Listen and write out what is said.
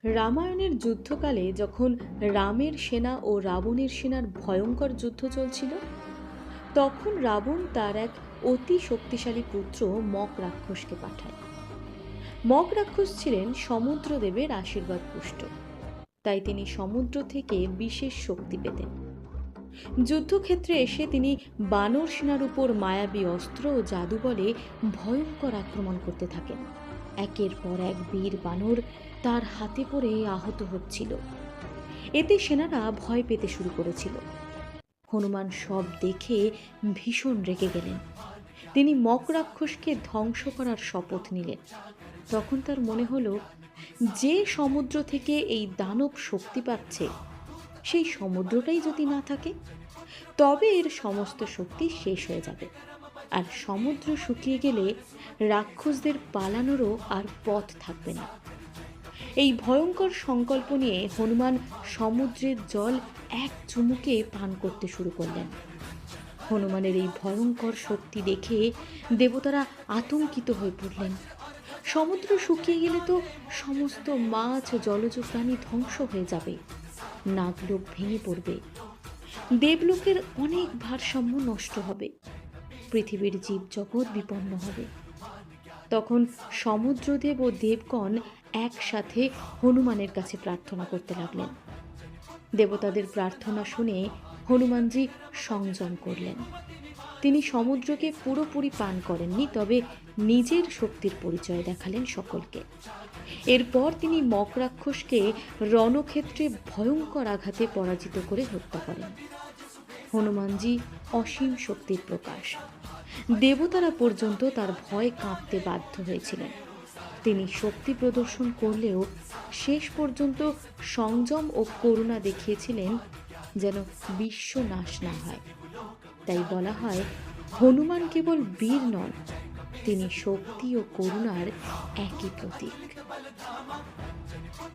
রামায়ণের যুদ্ধকালে যখন রামের সেনা ও রাবণের সেনার ভয়ঙ্কর যুদ্ধ চলছিল, তখন রাবণ তার এক অতি শক্তিশালী পুত্র মক রাক্ষসকে পাঠায়। মক রাক্ষস ছিলেন সমুদ্রদেবের আশীর্বাদ পুষ্ট, তাই তিনি সমুদ্র থেকে বিশেষ শক্তি পেতেন। যুদ্ধক্ষেত্রে এসে তিনি বানর সেনার উপর মায়াবী অস্ত্র ও জাদু বলে ভয়ঙ্কর আক্রমণ করতে থাকেন। একের পর এক বীর বানর তার হাতে পড়ে আহত হচ্ছিল। এতে সেনারা ভয় পেতে শুরু করেছিল। হনুমান সব দেখে ভীষণ রেগে গেলেন। তিনি মক রাক্ষসকে ধ্বংস করার শপথ নিলেন। তখন তার মনে হলো, যে সমুদ্র থেকে এই দানব শক্তি পাচ্ছে, সেই সমুদ্রটাই যদি না থাকে, তবে এর সমস্ত শক্তি শেষ হয়ে যাবে, আর সমুদ্র শুকিয়ে গেলে রাক্ষসদের পালানোরও আর পথ থাকবে না। এই ভয়ঙ্কর সংকল্প নিয়ে হনুমান সমুদ্রের জল এক চুমুকে পান করতে শুরু করলেন। হনুমানের এই ভয়ঙ্কর শক্তি দেখে দেবতারা আতঙ্কিত হয়ে পড়লেন। সমুদ্র শুকিয়ে গেলে তো সমস্ত মাছ ও জলজ প্রাণী ধ্বংস হয়ে যাবে, নাগলোক ভেঙে পড়বে, দেবলোকের অনেক ভারসাম্য নষ্ট হবে, পৃথিবীর জীবজগৎ বিপন্ন হবে। তখন সমুদ্রদেব ও দেবগণ একসাথে হনুমানের কাছে প্রার্থনা করতে লাগলেন। দেবতাদের প্রার্থনা শুনে হনুমানজি সংযম করলেন। তিনি সমুদ্রকে পুরোপুরি পান করেননি, তবে নিজের শক্তির পরিচয় দেখালেন সকলকে। এরপর তিনি মক রাক্ষসকে রণক্ষেত্রে ভয়ঙ্কর আঘাতে পরাজিত করে হত্যা করেন। হনুমানজি অসীম শক্তির প্রকাশ। দেবতারা পর্যন্ত তার ভয়ে কাঁপতে বাধ্য হয়েছিলেন। তিনি শক্তি প্রদর্শন করলেও শেষ পর্যন্ত সংযম ও করুণা দেখিয়েছিলেন, যেন বিশ্ব নাশ না হয়। তাই বলা হয়, হনুমান কেবল বীর নন, তিনি শক্তি ও করুণার একই প্রতীক।